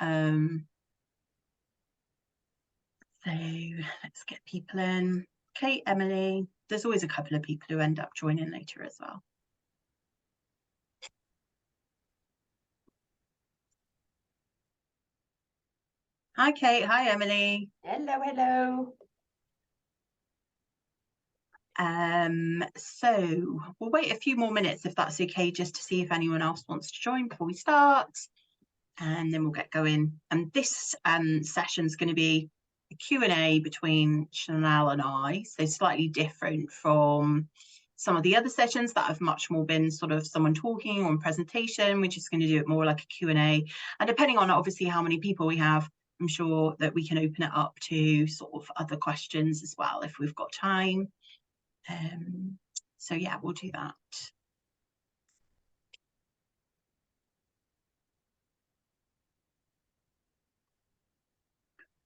So let's get people in. Kate, Emily, there's always a couple of people who end up joining later as well. Hi, Kate. Hi, Emily. Hello, hello. So we'll wait a few more minutes if that's okay, just to see if anyone else wants to join before we start, and then we'll get going. And this session is going to be a Q&A between Chanelle and I, so slightly different from some of the other sessions that have much more been sort of someone talking or presentation. We're just going to do it more like a Q&A, and depending on obviously how many people we have, I'm sure that we can open it up to sort of other questions as well if we've got time. So yeah, we'll do that.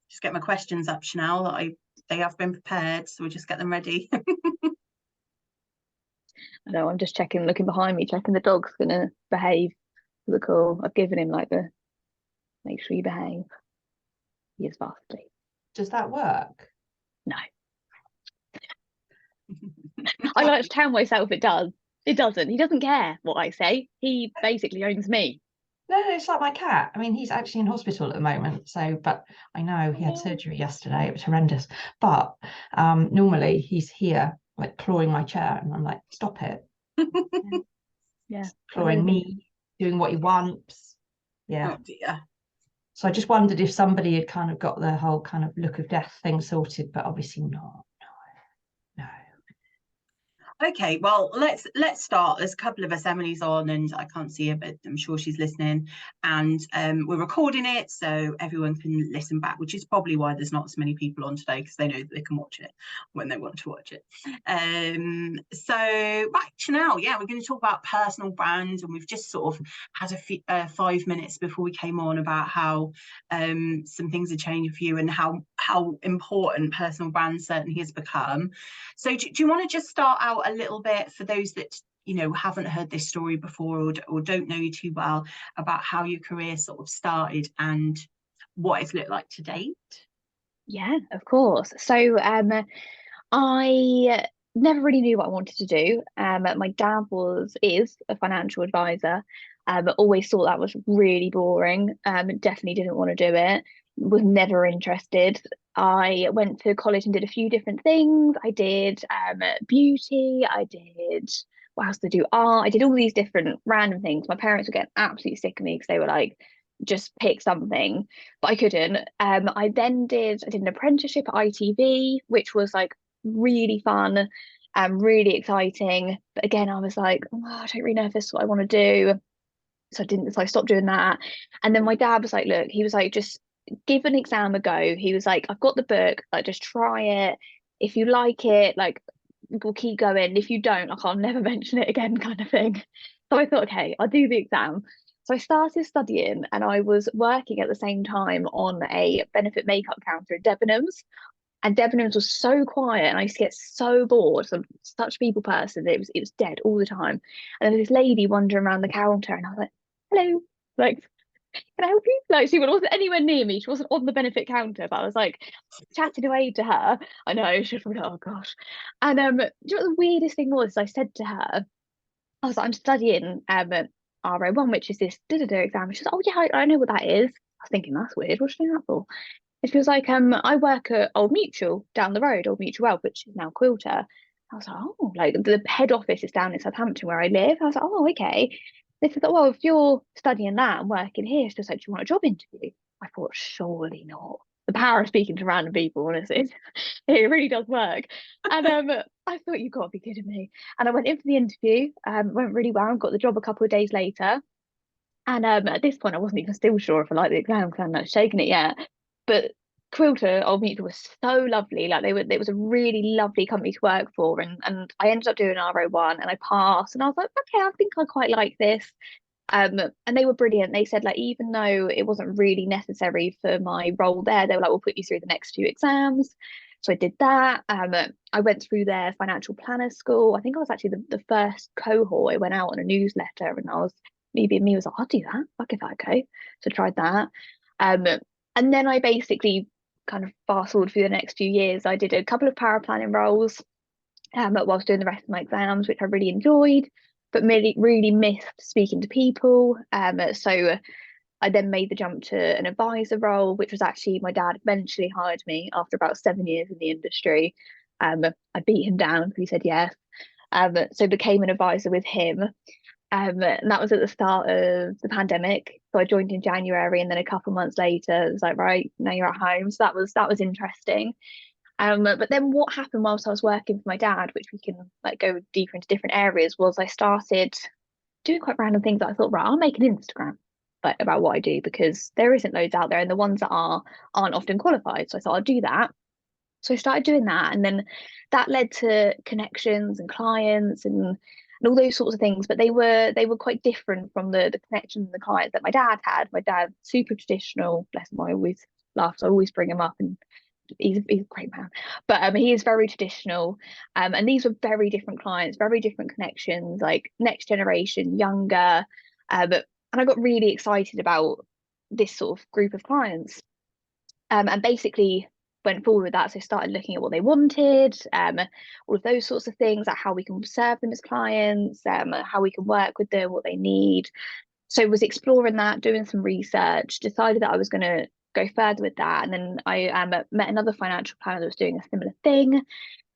Just get my questions up, Chanelle. They have been prepared, so we'll just get them ready. No, I'm just checking, looking behind me, checking the dog's gonna behave for the call. I've given him like the make sure you behave. He is fast asleep. Does that work? No. I like to tell myself it does. It doesn't. He doesn't care what I say. He basically owns me. No, it's like my cat. I mean, he's actually in hospital at the moment. So, but I know he had surgery yesterday. It was horrendous. But normally he's here, like clawing my chair, and I'm like, stop it. Yeah. Clawing me, doing what he wants. Yeah. Oh dear. So I just wondered if somebody had kind of got the whole kind of look of death thing sorted, but obviously not. No. Okay, well, let's start. There's a couple of us. Emily's on, and I can't see her, but I'm sure she's listening. And we're recording it, so everyone can listen back, which is probably why there's not so many people on today, because they know that they can watch it when they want to watch it. So, right, Chanelle, yeah, we're going to talk about personal brands, and we've just sort of had a few, 5 minutes before we came on about how some things are changing for you and how important personal brands certainly has become. So do you want to just start out a little bit for those that haven't heard this story before or don't know you too well about how your career sort of started and what it's looked like to date? Yeah, of course. So I never really knew what I wanted to do. My dad is a financial advisor, but always thought that was really boring. Definitely didn't want to do it. Was never interested. I went to college and did a few different things. I did beauty. I did what else to do? Art. I did all these different random things. My parents were getting absolutely sick of me because they were like, just pick something, but I couldn't. I did an apprenticeship at ITV, which was like really fun and really exciting. But again, I was like, oh, I don't really know if this is what I want to do. So I stopped doing that. And then my dad was like, look, he was like, just give an exam a go. He was like, I've got the book, like just try it. If you like it, like we'll keep going. If you don't, like I'll never mention it again, kind of thing. So I thought, okay, I'll do the exam. So I started studying and I was working at the same time on a benefit makeup counter at Debenhams. And Debenhams was so quiet and I used to get so bored. So I'm such a people person. It was dead all the time. And then this lady wandering around the counter and I was like, hello, like, can I help you? Like she wasn't anywhere near me. She wasn't on the benefit counter, but I was like chatting away to her. I know, she was like, oh gosh. And do you know what the weirdest thing was? I said to her, I was like, I'm studying RO1, which is this exam. She was like, oh yeah, I know what that is. I was thinking that's weird. What's she doing that for? And she was like, I work at Old Mutual down the road, Old Mutual Wealth, which is now Quilter. I was like, oh, like the head office is down in Southampton where I live. I was like, oh, okay. They said, well, if you're studying that and working here, she was like, do you want a job interview? I thought, surely not. The power of speaking to random people, honestly, it really does work. And I thought, you got to be kidding me. And I went in for the interview, went really well, got the job a couple of days later. And at this point, I wasn't even still sure if I liked the exam because I hadn't actually taken it yet. But Quilter, Old Mutual, was so lovely. Like it was a really lovely company to work for. And I ended up doing RO1 and I passed. And I was like, okay, I think I quite like this. And they were brilliant. They said, like, even though it wasn't really necessary for my role there, they were like, we'll put you through the next few exams. So I did that. I went through their financial planner school. I think I was actually the first cohort. I went out on a newsletter and I was, me was like, I'll do that. I'll give that a go. So I tried that. And then I basically kind of fast forward through the next few years. I did a couple of power planning roles whilst doing the rest of my exams, which I really enjoyed, but really missed speaking to people. So I then made the jump to an advisor role, which was actually my dad eventually hired me after about 7 years in the industry. I beat him down because he said yes. So became an advisor with him. And that was at the start of the pandemic. So I joined in January, and then a couple of months later, it was like, right, now you're at home. So that was interesting. But then what happened whilst I was working for my dad, which we can like go deeper into different areas, was I started doing quite random things that I thought, right, I'll make an Instagram like about what I do, because there isn't loads out there, and the ones that aren't often qualified. So I thought I'd do that. So I started doing that, and then that led to connections and clients and all those sorts of things. But they were quite different from the connections and the clients that my dad had. My dad, super traditional, bless him. I always laugh, so I always bring him up, and he's a great man. But he is very traditional. And these were very different clients, very different connections, like next generation, younger. And I got really excited about this sort of group of clients. And basically went forward with that. So started looking at what they wanted, all of those sorts of things, like how we can serve them as clients, how we can work with them, what they need. So was exploring that, doing some research, decided that I was going to go further with that. And then I met another financial planner that was doing a similar thing.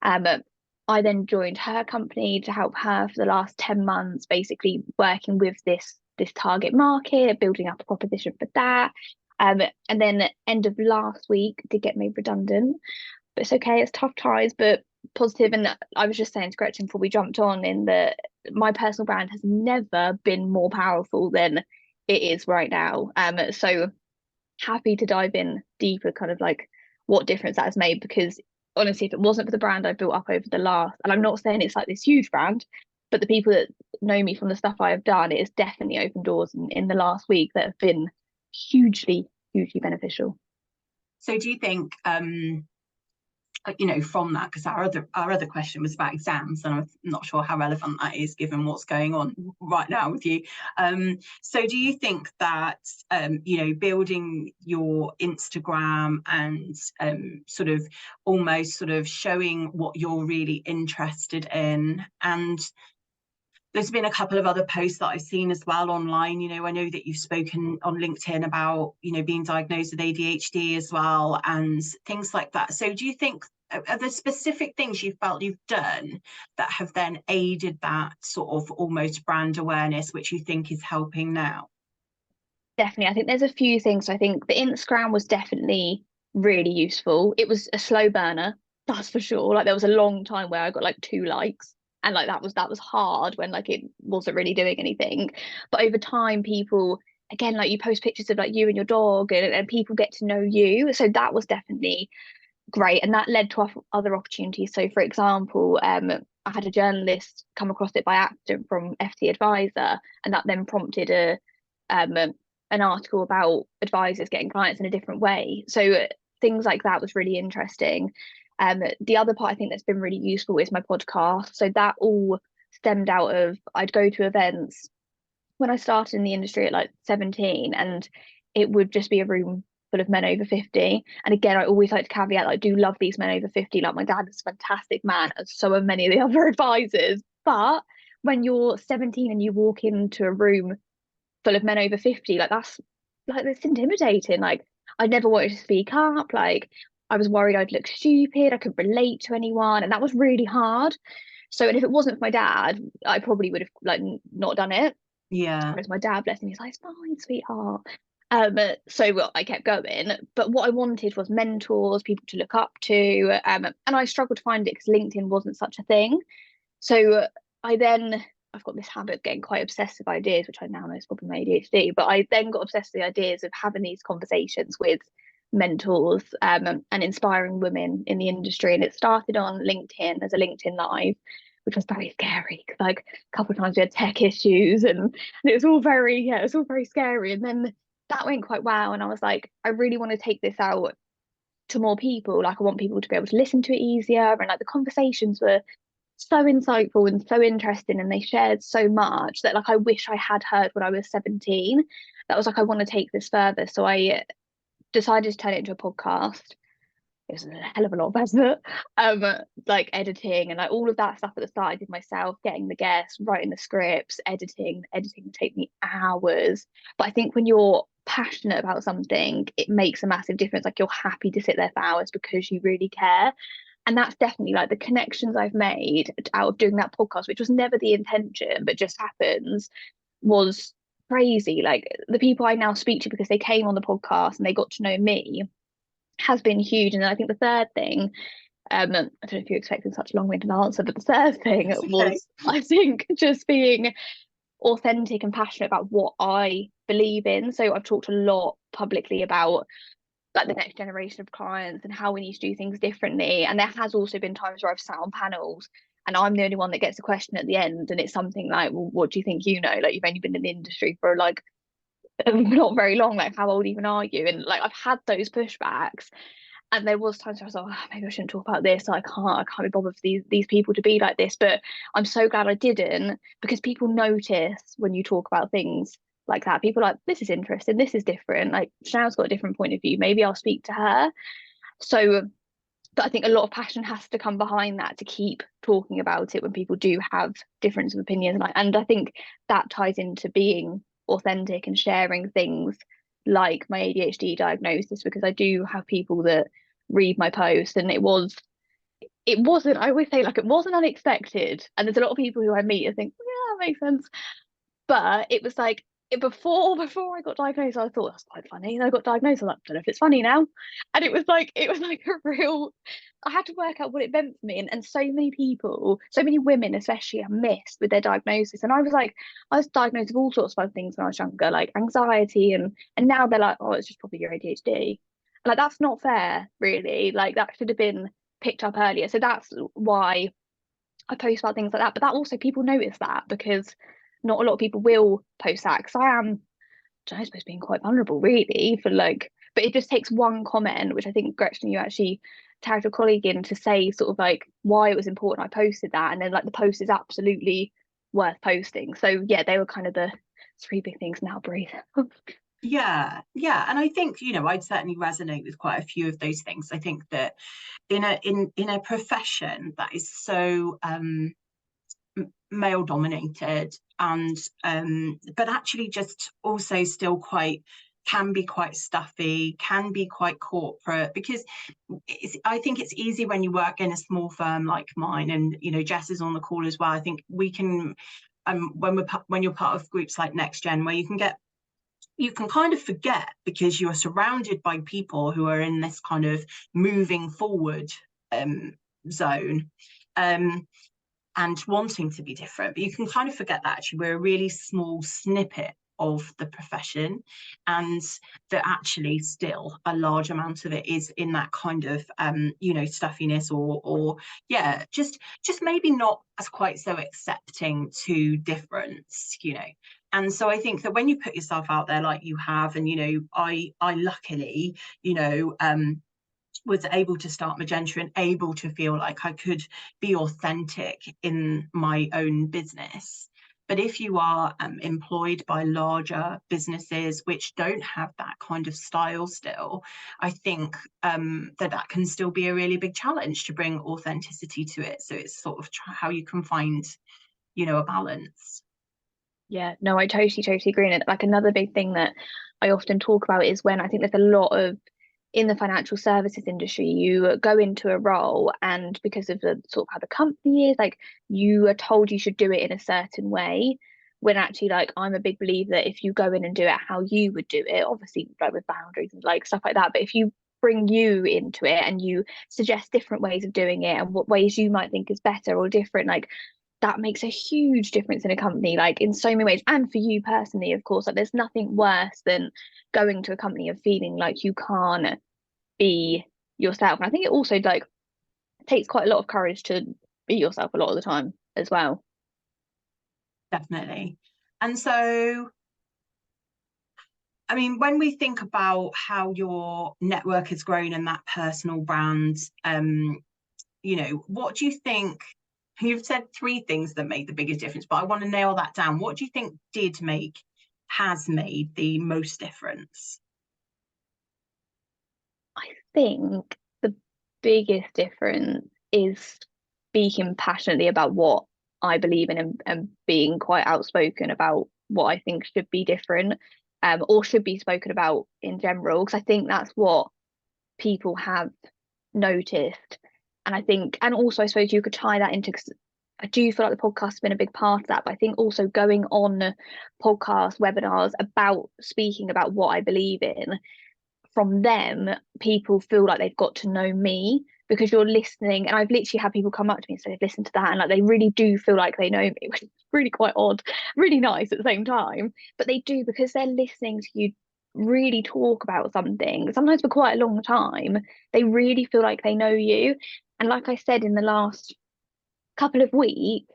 I then joined her company to help her for the last 10 months, basically working with this target market, building up a proposition for that. And then end of last week did get made redundant, but it's okay, it's tough times, but positive. And I was just saying to Gretchen before we jumped on, in that my personal brand has never been more powerful than it is right now. So happy to dive in deeper, kind of like what difference that has made, because honestly, if it wasn't for the brand I built up over the last, and I'm not saying it's like this huge brand, but the people that know me from the stuff I have done, it has definitely opened doors in the last week that have been hugely beneficial. So do you think from that, because our other question was about exams, and I'm not sure how relevant that is given what's going on right now with you. So do you think that building your Instagram and almost showing what you're really interested in, and there's been a couple of other posts that I've seen as well online. I know that you've spoken on LinkedIn about, being diagnosed with ADHD as well and things like that. So do you think, are there specific things you felt you've done that have then aided that sort of almost brand awareness, which you think is helping now? Definitely. I think there's a few things. I think the Instagram was definitely really useful. It was a slow burner, that's for sure. Like there was a long time where I got like 2 likes. And like that was hard when like it wasn't really doing anything. But over time, people, again, like you post pictures of like you and your dog, and people get to know you. So that was definitely great, and that led to other opportunities. So for example, I had a journalist come across it by accident from FT Advisor, and that then prompted an article about advisors getting clients in a different way. So things like that was really interesting. The other part I think that's been really useful is my podcast. So that all stemmed out of, I'd go to events when I started in the industry at like 17, and it would just be a room full of men over 50. And again, I always like to caveat, I do love these men over 50. Like my dad is a fantastic man, and so are many of the other advisors. But when you're 17 and you walk into a room full of men over 50, that's intimidating. Like I never wanted to speak up. Like I was worried I'd look stupid, I couldn't relate to anyone, and that was really hard. So, and if it wasn't for my dad, I probably would have like not done it. Yeah. Whereas my dad, bless him, he's like, it's fine, sweetheart. So I kept going. But what I wanted was mentors, people to look up to. And I struggled to find it because LinkedIn wasn't such a thing. So I've got this habit of getting quite obsessed with ideas, which I now know is probably my ADHD, but I then got obsessed with the ideas of having these conversations with mentors and inspiring women in the industry. And it started on LinkedIn as a LinkedIn Live, which was very scary because like a couple of times we had tech issues, and it was all very scary. And then that went quite well, and I was like, I really want to take this out to more people. Like I want people to be able to listen to it easier, and like the conversations were so insightful and so interesting, and they shared so much that like I wish I had heard when I was 17. That was like, I want to take this further. So I decided to turn it into a podcast. It was a hell of a lot better. Like editing and like all of that stuff at the start I did myself, getting the guests, writing the scripts, editing would take me hours. But I think when you're passionate about something, it makes a massive difference. Like, you're happy to sit there for hours because you really care. And that's definitely like the connections I've made out of doing that podcast, which was never the intention, but just happens, was crazy. Like, the people I now speak to because they came on the podcast and they got to know me has been huge. And then I think the third thing, I don't know if you're expecting such a long-winded answer, but the third thing was, I think, just being authentic and passionate about what I believe in. So I've talked a lot publicly about like the next generation of clients and how we need to do things differently. And there has also been times where I've sat on panels and I'm the only one that gets a question at the end, and it's something like, well, what do you think, like you've only been in the industry for like not very long, like how old even are you? And like I've had those pushbacks, and there was times where I was like, oh, maybe I shouldn't talk about this. I can't be bothered for these people to be like this. But I'm so glad I didn't, because people notice when you talk about things like that. People are like, this is interesting, this is different. Like, Chanelle's got a different point of view. Maybe I'll speak to her. So, but I think a lot of passion has to come behind that to keep talking about it when people do have difference of opinions. And I think that ties into being authentic and sharing things like my ADHD diagnosis, because I do have people that read my post, and it wasn't, I always say, like, it wasn't unexpected. And there's a lot of people who I meet and think, yeah, that makes sense. But it was like, before I got diagnosed, I thought that's quite funny. And I got diagnosed, I was like, I don't know if it's funny now. And it was like a real, I had to work out what it meant for me. And so many people, so many women especially, are missed with their diagnosis. And I was diagnosed with all sorts of other things when I was younger, like anxiety, and now they're like, oh, it's just probably your ADHD. Like, that's not fair, really. Like, that should have been picked up earlier. So that's why I post about things like that. But that also, people notice that, because not a lot of people will post that, because I am, I suppose, being quite vulnerable, really, for like, but it just takes one comment, which I think, Gretchen, you actually tagged a colleague in to say sort of like why it was important I posted that, and then like the post is absolutely worth posting. So yeah, they were kind of the three big things. Now breathe. Yeah, and I think, I'd certainly resonate with quite a few of those things. I think that in a profession that is so male dominated, and but actually just also still can be quite stuffy, can be quite corporate, because I think it's easy when you work in a small firm like mine, and Jess is on the call as well. I think we can, when you're part of groups like Next Gen, where you can kind of forget, because you're surrounded by people who are in this kind of moving forward zone, and wanting to be different. But you can kind of forget that actually we're a really small snippet of the profession, and that actually still a large amount of it is in that kind of stuffiness, or yeah, just maybe not as quite so accepting to difference. And so I think that when you put yourself out there like you have, and I luckily was able to start Magenta, and able to feel like I could be authentic in my own business. But if you are employed by larger businesses which don't have that kind of style still, I think that can still be a really big challenge to bring authenticity to it. So it's sort of how you can find, a balance. Yeah, no, I totally agree. And like, another big thing that I often talk about is when I think there's a lot of, in the financial services industry, you go into a role, and because of the sort of how the company is, like, you are told you should do it in a certain way, when actually, like, I'm a big believer that if you go in and do it how you would do it, obviously like with boundaries and like stuff like that, but if you bring you into it and you suggest different ways of doing it and what ways you might think is better or different, like, that makes a huge difference in a company, like, in so many ways. And for you personally, of course, like, there's nothing worse than going to a company and feeling like you can't be yourself. And I think it also, like, takes quite a lot of courage to be yourself a lot of the time as well. Definitely. And so, I mean, when we think about how your network has grown and that personal brand, what do you think? You've said three things that made the biggest difference, but I want to nail that down. What do you think has made the most difference? think the biggest difference is speaking passionately about what I believe in, and being quite outspoken about what I think should be different, or should be spoken about in general, because I think that's what people have noticed. And I think, and also I suppose you could tie that into, 'cause I do feel like the podcast has been a big part of that, but I think also going on podcast webinars about speaking about what I believe in, from them, people feel like they've got to know me, because you're listening. And I've literally had people come up to me and say they've listened to that, and like they really do feel like they know me, which is really quite odd, really nice at the same time. But they do, because they're listening to you really talk about something, sometimes for quite a long time. They really feel like they know you. And like I said, in the last couple of weeks,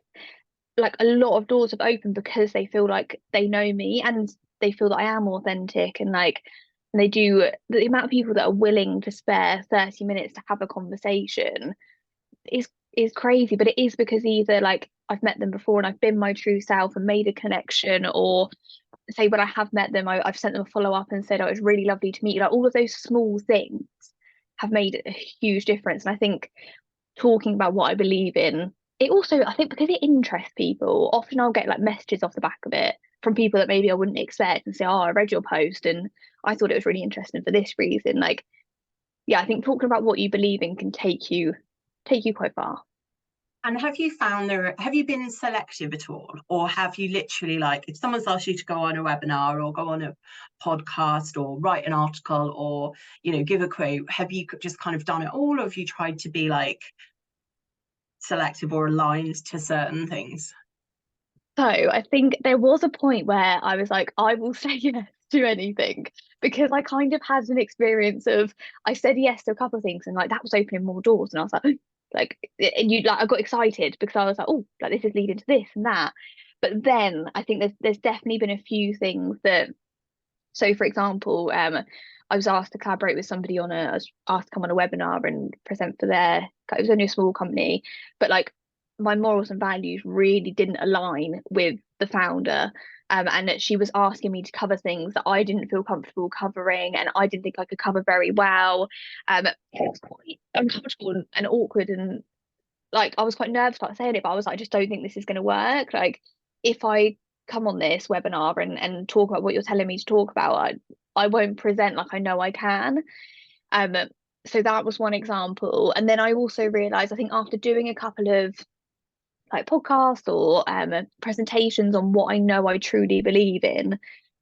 like a lot of doors have opened because they feel like they know me, and they feel that I am authentic, and like, and they do, the amount of people that are willing to spare 30 minutes to have a conversation is crazy. But it is because either like I've met them before and I've been my true self and made a connection, or say when I have met them, I've sent them a follow up and said, oh, it was really lovely to meet you. Like all of those small things have made a huge difference. And I think talking about what I believe in, it also, I think because it interests people, often I'll get like messages off the back of it from people that maybe I wouldn't expect, and say, oh, I read your post and I thought it was really interesting for this reason. Like, yeah, I think talking about what you believe in can take you quite far. And have you found have you been selective at all, or have you literally, like, if someone's asked you to go on a webinar or go on a podcast or write an article or, you know, give a quote, have you just kind of done it all, or have you tried to be like selective or aligned to certain things? So I think there was a point where I was like, I will say yes to anything, because I kind of had an experience of, I said yes to a couple of things and like that was opening more doors, and I was like, and you like, I got excited because I was like, oh, like this is leading to this and that. But then I think there's definitely been a few things that, so for example, I was asked to collaborate with somebody I was asked to come on a webinar and present for it was only a small company, but like my morals and values really didn't align with the founder. And that she was asking me to cover things that I didn't feel comfortable covering, and I didn't think I could cover very well. It was quite uncomfortable and awkward, and like I was quite nervous about saying it, but I was like, I just don't think this is going to work. Like, if I come on this webinar and talk about what you're telling me to talk about, I won't present like I know I can. Um, so that was one example. And then I also realized, I think after doing a couple of like podcasts or presentations on what I know I truly believe in,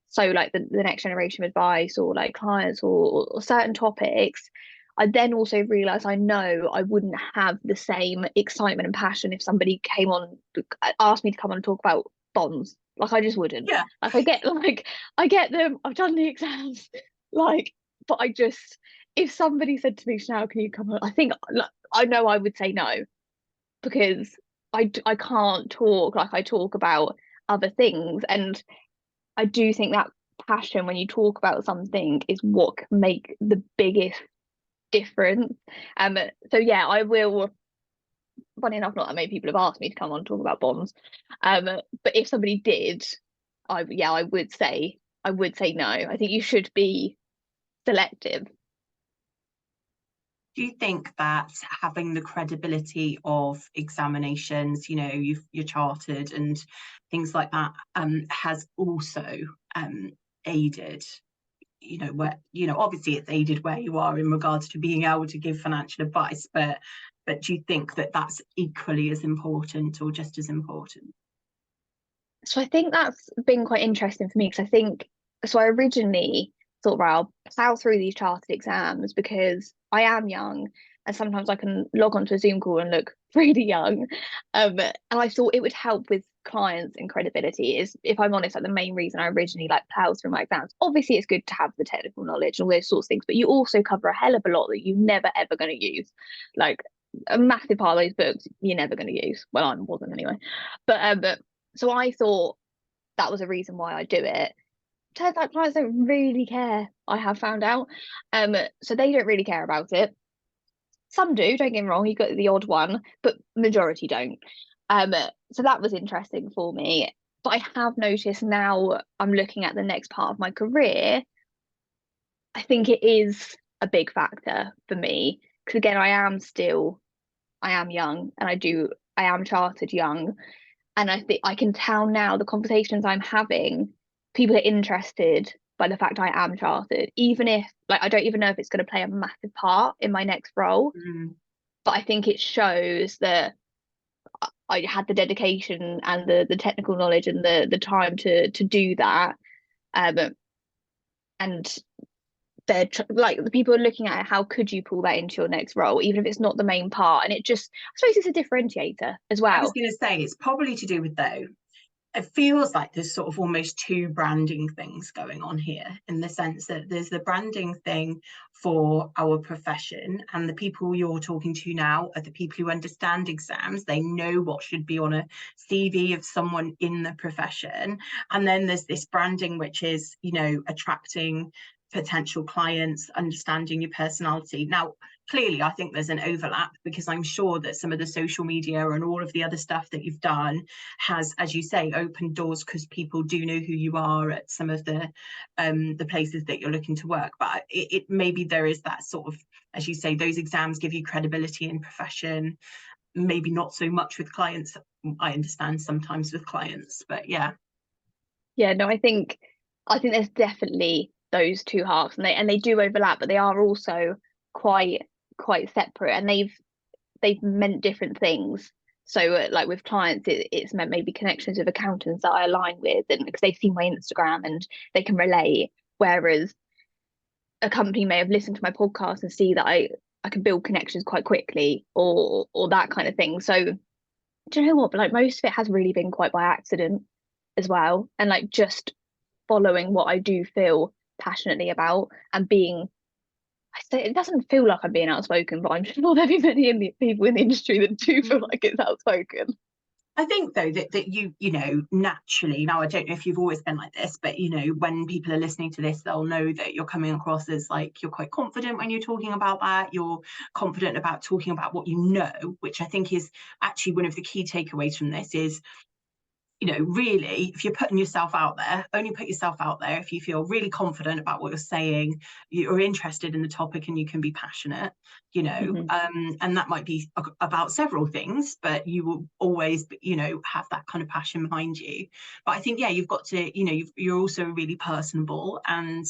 so like the next generation of advice or like clients or certain topics, I then also realized I know I wouldn't have the same excitement and passion if somebody came on, asked me to come on and talk about bonds. Like I just wouldn't. Yeah. Like I get them, I've done the exams, like, but I just, if somebody said to me, Chanelle, can you come on? I think like, I know I would say no, because I can't talk like I talk about other things. And I do think that passion when you talk about something is what can make the biggest difference. So yeah, I will, funny enough, not that many people have asked me to come on and talk about bonds. But if somebody did, I would say no. I think you should be selective. Do you think that having the credibility of examinations, you know, you're chartered and things like that, has also aided, you know, where, you know, obviously it's aided where you are in regards to being able to give financial advice, but do you think that that's equally as important or just as important? So I think that's been quite interesting for me, because I think, so I originally thought, well, I'll plow through these chartered exams because I am young and sometimes I can log onto a Zoom call and look really young. And I thought it would help with clients and credibility. Is, if I'm honest, like the main reason I originally like plowed through my exams. Obviously it's good to have the technical knowledge and all those sorts of things, but you also cover a hell of a lot that you're never ever going to use. Like a massive part of those books you're never going to use. Well, I wasn't anyway. But so I thought that was a reason why I do it. Turns out clients don't really care, I have found out. So they don't really care about it. Some do, don't get me wrong, you got the odd one, but majority don't. So that was interesting for me. But I have noticed now I'm looking at the next part of my career, I think it is a big factor for me, because again, I am young, and I am chartered young, and I think I can tell now the conversations I'm having, people are interested by the fact I am chartered, even if like I don't even know if it's going to play a massive part in my next role. But I think it shows that I had the dedication and the technical knowledge and the time to do that. And they're like, the people are looking at it, how could you pull that into your next role, even if it's not the main part? And it just, I suppose it's a differentiator as well. I was going to say, it's probably to do with, though, it feels like there's sort of almost two branding things going on here, in the sense that there's the branding thing for our profession, and the people you're talking to now are the people who understand exams. They know what should be on a CV of someone in the profession. And then there's this branding, which is, you know, attracting potential clients, understanding your personality. Now, clearly, I think there's an overlap, because I'm sure that some of the social media and all of the other stuff that you've done has, as you say, opened doors, because people do know who you are at some of the places that you're looking to work. But it maybe there is that sort of, as you say, those exams give you credibility in profession, maybe not so much with clients. I understand sometimes with clients, but yeah. No, I think there's definitely those two halves, and they do overlap, but they are also quite separate, and they've meant different things. So like with clients, it's meant maybe connections with accountants that I align with, and because they've seen my Instagram and they can relate, whereas a company may have listened to my podcast and see that I can build connections quite quickly, or that kind of thing. So do you know what, but like most of it has really been quite by accident as well, and like just following what I do feel passionately about, and being, I say it doesn't feel like I'm being outspoken, but I'm sure there'll be many people in the industry that do feel like it's outspoken. I think, though, that you know, naturally, now I don't know if you've always been like this, but, you know, when people are listening to this, they'll know that you're coming across as like, you're quite confident when you're talking about that. You're confident about talking about what you know, which I think is actually one of the key takeaways from this is, you know, really, if you're putting yourself out there, only put yourself out there if you feel really confident about what you're saying, you're interested in the topic, and you can be passionate, you know. And that might be about several things, but you will always, you know, have that kind of passion behind you. But I think, yeah, you've got to, you know, you're also really personable, and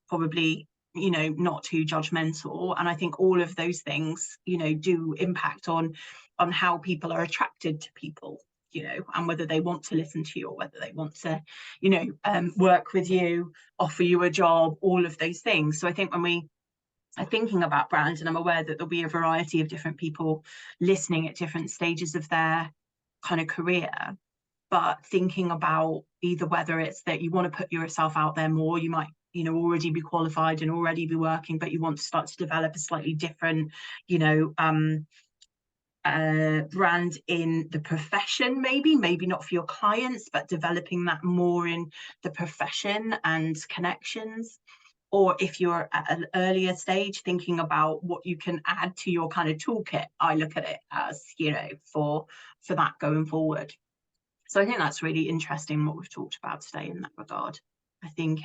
probably, you know, not too judgmental. And I think all of those things, you know, do impact on how people are attracted to people, you know, and whether they want to listen to you, or whether they want to, you know, work with you, offer you a job, all of those things. So I think when we are thinking about brands, and I'm aware that there'll be a variety of different people listening at different stages of their kind of career, but thinking about either whether it's that you want to put yourself out there more, you might, you know, already be qualified and already be working, but you want to start to develop a slightly different, you know, brand in the profession, maybe not for your clients, but developing that more in the profession and connections. Or if you're at an earlier stage, thinking about what you can add to your kind of toolkit. I look at it as, you know, for that going forward. So I think that's really interesting what we've talked about today in that regard. I think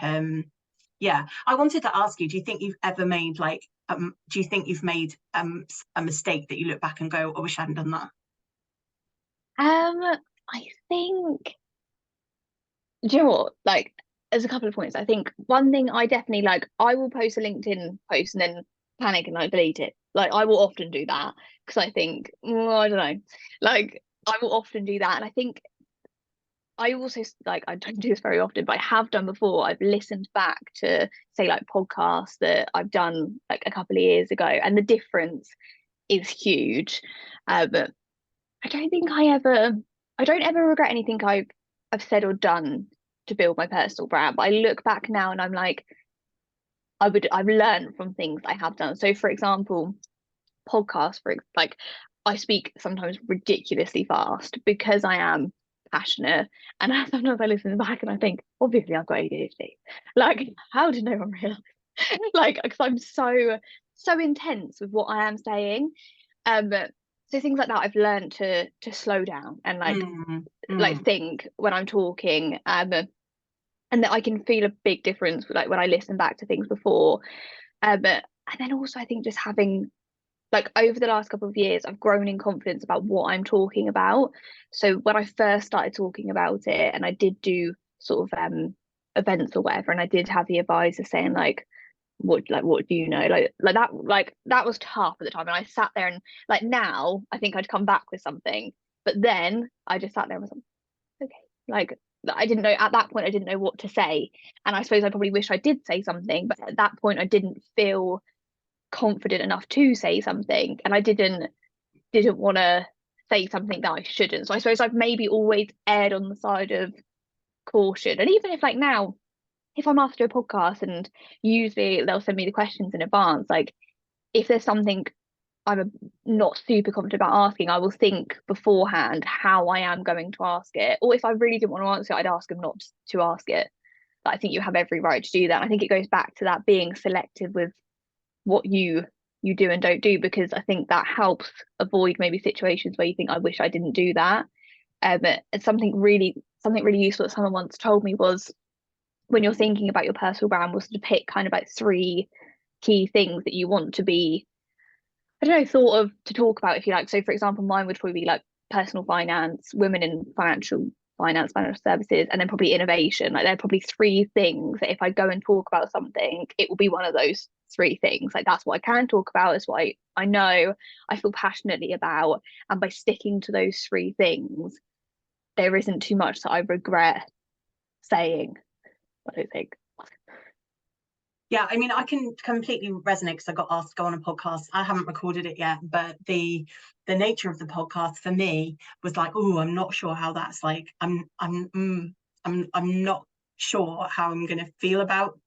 yeah, I wanted to ask you, do you think you've ever made like do you think you've made a mistake that you look back and go, I wish I hadn't done that? I think, do you know what, like, there's a couple of points. I think one thing I definitely, like, I will post a LinkedIn post and then panic and like delete it. Like, I will often do that, because I think, I don't know, like, I will often do that. And I think I also, like, I don't do this very often, but I have done before. I've listened back to, say, like, podcasts that I've done like a couple of years ago, and the difference is huge. But I don't ever regret anything I've said or done to build my personal brand. But I look back now and I'm like, I've learned from things I have done. So for example, podcasts, like, I speak sometimes ridiculously fast because I am passionate, and sometimes I listen back and I think, obviously I've got ADHD. Like, how did no one realize? Like, because I'm so intense with what I am saying. So things like that, I've learned to slow down and like think when I'm talking, and that I can feel a big difference, like when I listen back to things before. But And then also I think just having, like, over the last couple of years, I've grown in confidence about what I'm talking about. So when I first started talking about it, and I did do sort of events or whatever, and I did have the advisor saying like, what do you know, like that was tough at the time, and I sat there and, like, now I think I'd come back with something, but then I just sat there and was like, okay, like, I didn't know at that point, I didn't know what to say, and I suppose I probably wish I did say something, but at that point I didn't feel confident enough to say something, and I didn't want to say something that I shouldn't. So I suppose I've maybe always erred on the side of caution. And even if, like, now, if I'm asked to do a podcast, and usually they'll send me the questions in advance, like, if there's something I'm not super confident about asking, I will think beforehand how I am going to ask it. Or if I really didn't want to answer it, I'd ask them not to ask it. But I think you have every right to do that. I think it goes back to that being selective with what you do and don't do, because I think that helps avoid maybe situations where you think, I wish I didn't do that. And something really useful that someone once told me was, when you're thinking about your personal brand, was to pick kind of like 3 key things that you want to be, I don't know, thought of to talk about, if you like. So for example, mine would probably be like personal finance, women in financial services, and then probably innovation. Like, they're probably 3 things that if I go and talk about something, it will be one of those 3 things. Like, that's what I can talk about, it's what I know, I feel passionately about. And by sticking to those 3 things, there isn't too much that I regret saying, I don't think. Yeah, I mean, I can completely resonate, because I got asked to go on a podcast. I haven't recorded it yet, but the nature of the podcast for me was like, oh, I'm not sure how that's like. I'm not sure how I'm going to feel about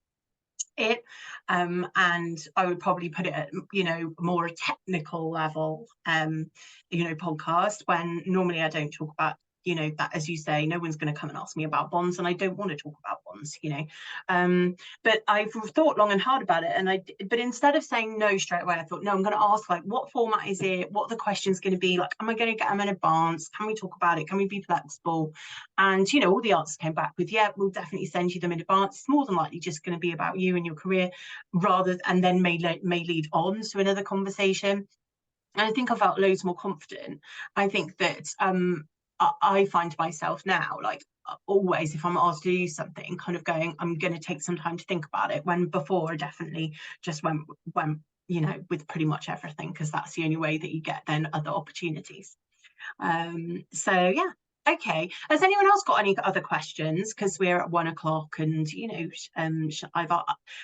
it, and I would probably put it at, more a technical level, podcast, when normally I don't talk about, that, as you say, no one's going to come and ask me about bonds, and I don't want to talk about bonds, but I've thought long and hard about it, but instead of saying no straight away, I thought, no, I'm going to ask, like, what format is it, what are the questions going to be, like, am I going to get them in advance, can we talk about it, can we be flexible? And all the answers came back with, yeah, we'll definitely send you them in advance. It's more than likely just going to be about you and your career, and then may lead on to another conversation. And I think I felt loads more confident. I think that I find myself now, like, always, if I'm asked to do something, kind of going, I'm going to take some time to think about it, when before I definitely just went with pretty much everything, because that's the only way that you get then other opportunities. So yeah. Okay, has anyone else got any other questions? Because we're at 1 o'clock, and I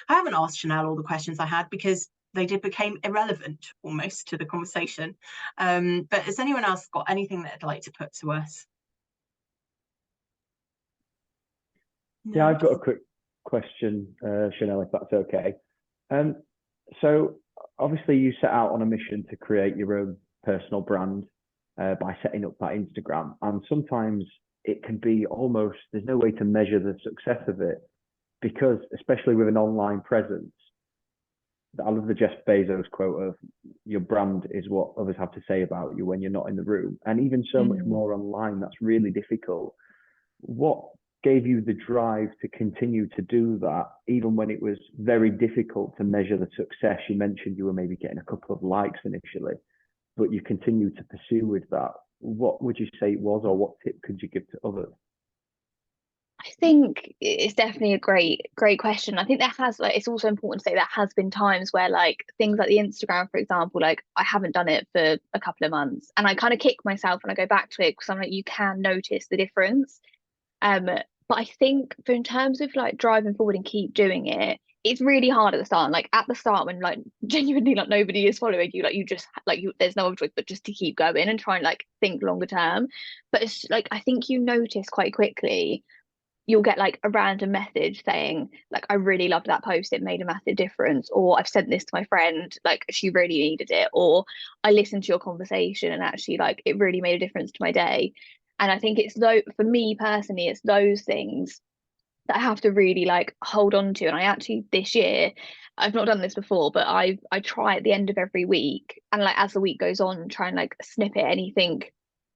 haven't asked Chanelle all the questions I had, because they became irrelevant almost to the conversation. But has anyone else got anything that they'd like to put to us? Yeah, I've got a quick question, Chanelle, if that's okay. So obviously you set out on a mission to create your own personal brand by setting up that Instagram, and sometimes it can be almost, there's no way to measure the success of it, because especially with an online presence, I love the Jeff Bezos quote of, your brand is what others have to say about you when you're not in the room. And even so much more online, that's really difficult. What gave you the drive to continue to do that, even when it was very difficult to measure the success? You mentioned you were maybe getting a couple of likes initially, but you continued to pursue with that. What would you say it was, or what tip could you give to others? I think it's definitely a great question. I think it's also important to say there has been times where, like, things like the Instagram, for example, like, I haven't done it for a couple of months, and I kind of kick myself when I go back to it, because I'm like, you can notice the difference. But I think, for in terms of like driving forward and keep doing it, it's really hard at the start. Like, at the start, when like genuinely like nobody is following you, like, you just there's no other choice but just to keep going and try and like think longer term. But it's like, I think you notice quite quickly, you'll get like a random message saying like, I really loved that post, it made a massive difference, or I've sent this to my friend, like, she really needed it, or I listened to your conversation and actually like it really made a difference to my day. And I think it's for me personally, it's those things that I have to really like hold on to. And I actually, this year, I've not done this before, but I try at the end of every week, and like as the week goes on, try and like snippet anything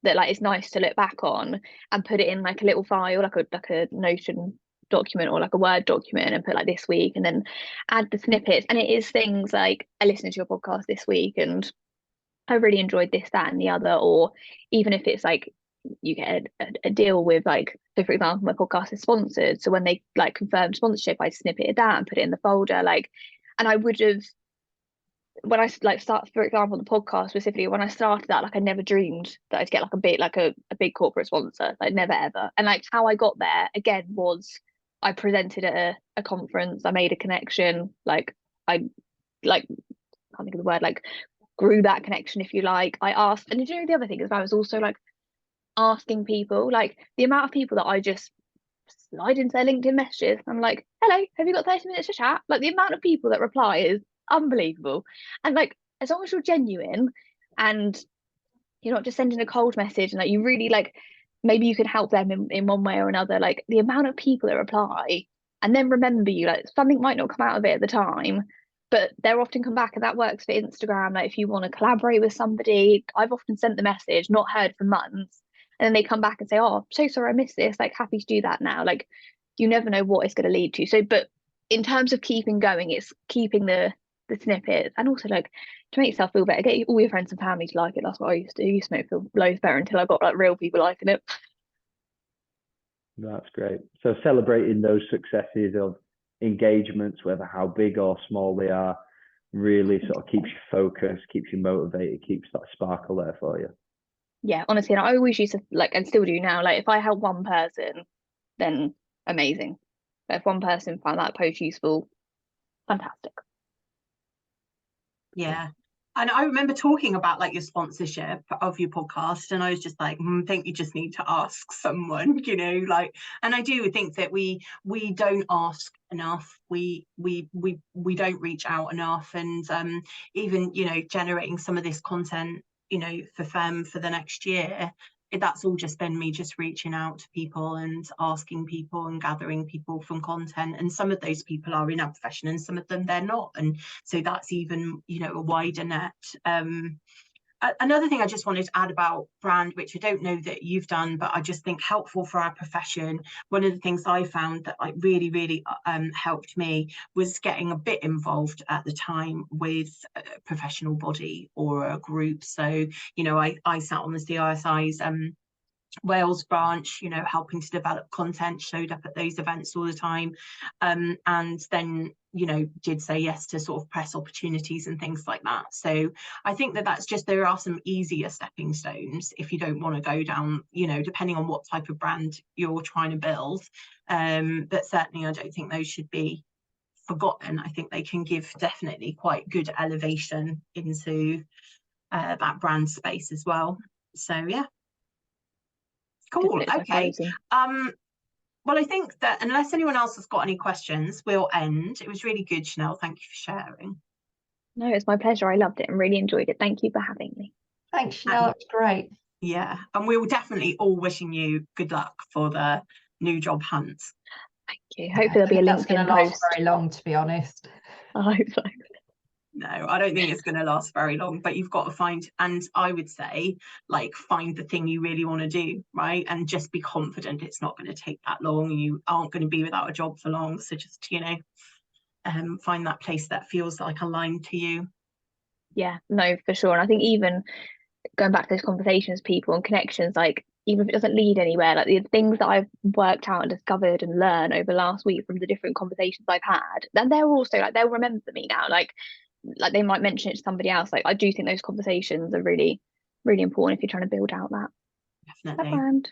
that like is nice to look back on, and put it in like a little file, like a Notion document or like a Word document and put like this week and then add the snippets. And it is things like, I listened to your podcast this week and I really enjoyed this, that and the other. Or even if it's like you get a deal with like, so for example, my podcast is sponsored, so when they like confirmed sponsorship, I snippeted that and put it in the folder. Like, and I would have, when I like start, for example, the podcast specifically, when I started that, like I never dreamed that I'd get like a big corporate sponsor, like never ever. And like how I got there again was I presented at a conference, I made a connection, like I like, I can't think of the word, like grew that connection, if you like. I asked, and you know the other thing is I was also like asking people, like the amount of people that I just slide into their LinkedIn messages. I'm like, hello, have you got 30 minutes to chat? Like the amount of people that reply is unbelievable. And like, as long as you're genuine and you're not just sending a cold message and like you really like, maybe you can help them in one way or another. Like the amount of people that reply and then remember you, like something might not come out of it at the time, but they're often come back, and that works for Instagram. Like if you want to collaborate with somebody, I've often sent the message, not heard for months, and then they come back and say, oh, so sorry I missed this, like happy to do that now. Like you never know what it's going to lead to. So but in terms of keeping going, it's keeping the snippets, and also like to make yourself feel better, get all your friends and family to like it. That's what I used to do. Used to make it feel loads better until I got like real people liking it. That's great. So celebrating those successes of engagements, whether how big or small they are, really sort of keeps you focused, keeps you motivated, keeps that sparkle there for you. Yeah, honestly, and I always used to like, and still do now, like if I help one person, then amazing. But if one person found that post useful, fantastic. Yeah. And I remember talking about like your sponsorship of your podcast, and I was just like, I think you just need to ask someone, you know, like, and I do think that we don't ask enough, we don't reach out enough, and even, you know, generating some of this content, you know, for FFEM for the next year, that's all just been me just reaching out to people and asking people and gathering people from content, and some of those people are in our profession and some of them they're not, and so that's even, you know, a wider net. Another thing I just wanted to add about brand, which I don't know that you've done, but I just think helpful for our profession. One of the things I found that like really helped me was getting a bit involved at the time with a professional body or a group. So, you know, I sat on the CISI's Wales branch, you know, helping to develop content, showed up at those events all the time, and then, you know, did say yes to sort of press opportunities and things like that. So I think that that's just, there are some easier stepping stones if you don't want to go down, you know, depending on what type of brand you're trying to build, but certainly I don't think those should be forgotten. I think they can give definitely quite good elevation into that brand space as well. So yeah. Cool. Okay. Well, I think that unless anyone else has got any questions, we'll end. It was really good, Chanelle. Thank you for sharing. No, it's my pleasure. I loved it and really enjoyed it. Thank you for having me. Thanks, Chanelle. It was great. Yeah, and we will definitely all wishing you good luck for the new job hunt. Thank you. Hopefully there'll be a LinkedIn post. Last very long, to be honest. I hope so. No, I don't think it's going to last very long, but you've got to find, and I would say, like, find the thing you really want to do, right? And just be confident it's not going to take that long. You aren't going to be without a job for long. So just, you know, find that place that feels like aligned to you. Yeah, no, for sure. And I think even going back to those conversations, people and connections, like even if it doesn't lead anywhere, like the things that I've worked out and discovered and learned over last week from the different conversations I've had, then they're also like, they'll remember me now. Like they might mention it to somebody else. Like I do think those conversations are really, really important if you're trying to build out that brand.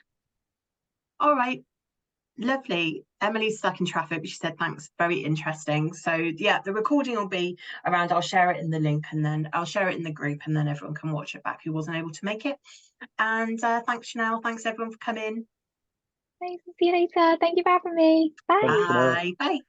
All right. Lovely. Emily's stuck in traffic, but she said thanks, very interesting. So yeah, the recording will be around. I'll share it in the link, and then I'll share it in the group, and then everyone can watch it back who wasn't able to make it. And thanks, Chanelle. Thanks everyone for coming. Thanks. See you later. Thank you for having me. Bye. Bye. Bye.